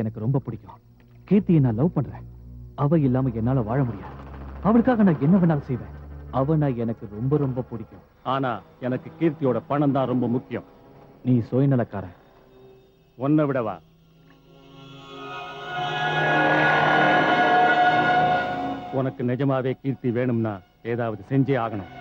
எனக்கு ரொம்ப பிடிக்கும். கீர்த்தியை நான் லவ் பண்றேன். அவ இல்லாம என்னால வாழ முடியாது. அவளுக்காக நான் என்ன வேணாலும் செய்வேன். அவனா எனக்கு ரொம்ப ரொம்ப பிடிக்கும். ஆனா எனக்கு கீர்த்தியோட பணம் தான் ரொம்ப முக்கியம். நீ சுயநலக்காரன். ஒன்ன விடவா? உனக்கு நிஜமாவே கீர்த்தி வேணும்னா ஏதாவது செஞ்சே ஆகணும்.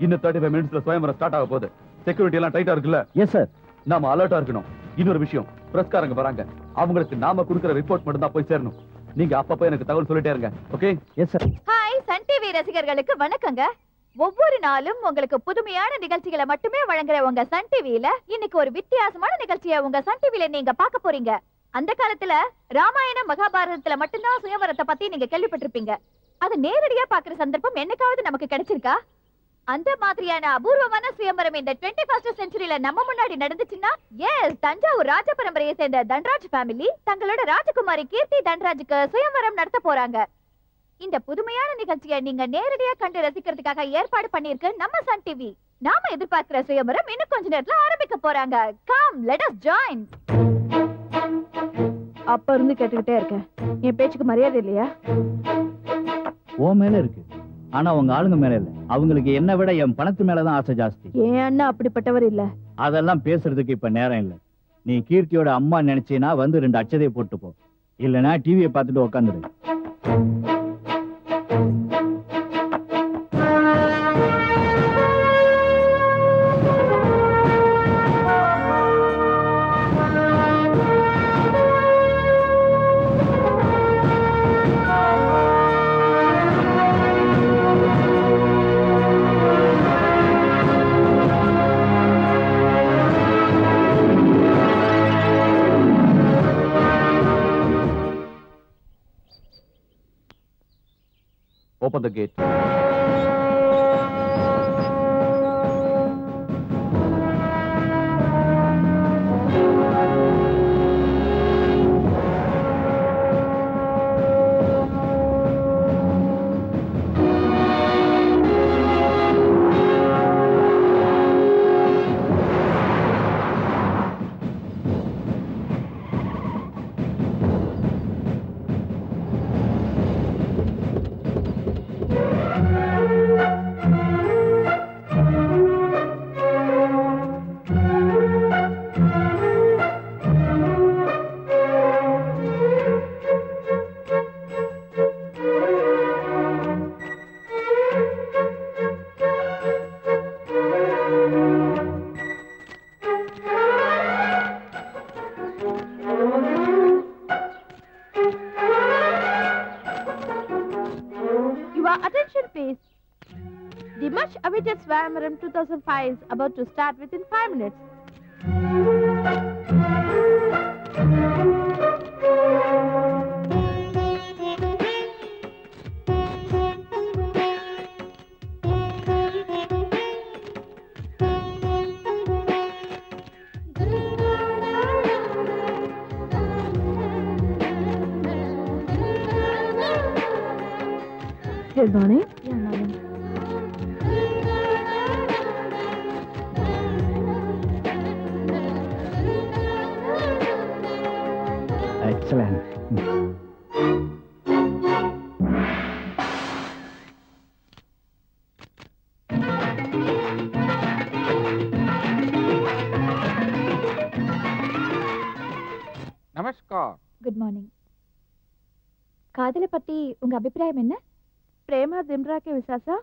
இன்னும் 35 மினிட்ஸ்ல சுயம்பரம் ஸ்டார்ட் ஆக போகுது. செக்யூரிட்டி எல்லாம் டைட்டா இருக்குல்ல? Yes sir. நாம அலர்ட்டா இருக்கணும். இன்னொரு விஷயம், பிரஸ்காரங்க வராங்க. அவங்களுக்கு நாம கொடுக்கிற ரிப்போர்ட் மட்டும் தான் போய் சேரணும். நீங்க அப்பப்ப எனக்கு தகவல் சொல்லிட்டே இருங்க. Okay? Yes sir. Hi Sun TV ரசிகர்களுக்கு வணக்கங்க. ஒவ்வொரு நாளும் உங்களுக்கு புதுமையான நிகழ்ச்சிகளை மட்டுமே வழங்குற உங்க சன் டிவில இன்னைக்கு ஒரு வித்தியாசமான நிகழ்ச்சியை உங்க சன் டிவில நீங்க பார்க்க போறீங்க. அந்த காலத்துல ராமாயணம் மகாபாரதத்துல மட்டும்தான் சுயம்பரத்தை பத்தி நீங்க கேள்விப்பட்டிருப்பீங்க. அது நேரடியா பாக்குற சந்தர்ப்பம் என்னைக்காவது நமக்கு கிடைச்சிருக்கா? அந்த மாதிரியான அபூர்வமான சுயம்பரம் இந்த 21st செஞ்சுரியில நம்ம முன்னாடி நடந்துச்சுன்னா, எஸ், தஞ்சாவூர் ராஜ பரம்பரையை சேர்ந்த தன்ராஜ் ஃபேமிலி தங்களோட ராஜகுமாரி கீர்த்தி தன்ராஜுக்கு சுயம்பரம் நடத்த போறாங்க. இந்த புதுமையான நிகழ்ச்சியை நீங்க நேரடியா கண்டு ரசிக்கிறதுக்காக ஏற்பாடு பண்ணிருக்கு நம்ம சன் டிவி. நாம எதிர்பார்க்கிற சுயம்பரம் இன்னும் கொஞ்ச நேரத்துல ஆரம்பிக்க போறாங்க. Come, let us join. அப்ப இருந்து கேட்டுக்கிட்டே இருக்கேன், என் பேச்சுக்கு மரியாதை இல்லையா? ஓ மேல இருக்கு, ஆனா உங்க ஆளுங்க மேல இல்ல. அவங்களுக்கு என்ன விட என் பணத்து மேலதான் ஆசை ஜாஸ்தி. என் அண்ணா அப்படிப்பட்டவர் இல்ல. அதெல்லாம் பேசுறதுக்கு இப்ப நேரம் இல்ல. நீ கீர்த்தியோட அம்மா நினைச்சீனா வந்து 2 அட்சதையை போட்டு போ. இல்லனா டிவியை பார்த்துட்டு உட்காந்துரு. Open the gate. The much awaited Swayamaram 2005 is about to start within 5 minutes. Good morning. Yeah, morning. Excellent. நமஸ்கார். Good morning. காதலை பத்தி உங்க அபிப்பிராயம் என்ன? பிரேமா திம்ரா के विश्वासा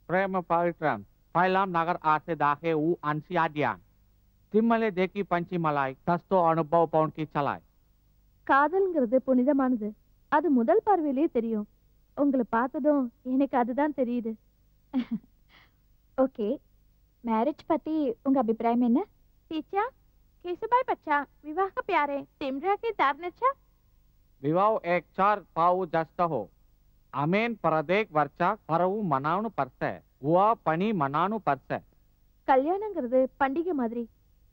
प्रेम पवित्रम पहलाम नगर आसे दाखे ऊ अंशियादियान तिम्मले देखी पंची मलाई तस्तो अनुभव पौन की चलाय. காதல்ங்கிறது புனிதமானது. அது முதல் பார்வையிலேயே தெரியும். உங்களை பார்த்ததும் எனக்கு அதுதான் தெரியுது. ஓகே, மேரேஜ் பத்தி உங்க அபிப்பிராயம் என்ன? டீச்சா केशुभाई बच्चा विवाह का प्यार है तिमरा के दारनेचा विवाह एक चार पाऊ जस्त हो अमेन परदेक वर्चा परवु मनावनु परसे हुआ पनी मनानु परसे. கல்யாணங்கிறது பண்டிகை மாதிரி.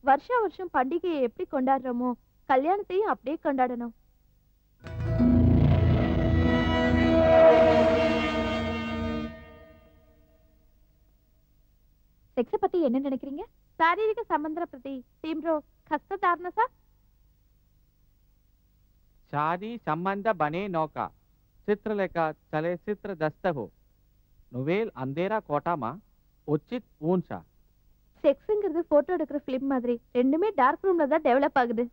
வருஷம் வருஷம் பண்டிகையை எப்படி கொண்டாடுறோமோ கல்யாணத்தையும் அப்படியே கொண்டாடணும். செக்ஸ பத்தி என்ன நினைக்கிறீங்க? சாரீரிக சம்பந்தர பிரதி தீம்ரோ கஸ்ததார்னசா शादी संबंध बने नौका चित्रलेख चले चित्र दस्त हो नोवेल अंधेरा कोटा मा उचित ऊंचा. செக்ஸ்ங்கிறது போட்டோ எடுக்கிற ஃபிலிம் மாதிரி. ரெண்டுமே டார்க் ரூம்ல தான் டெவலப் ஆகுது.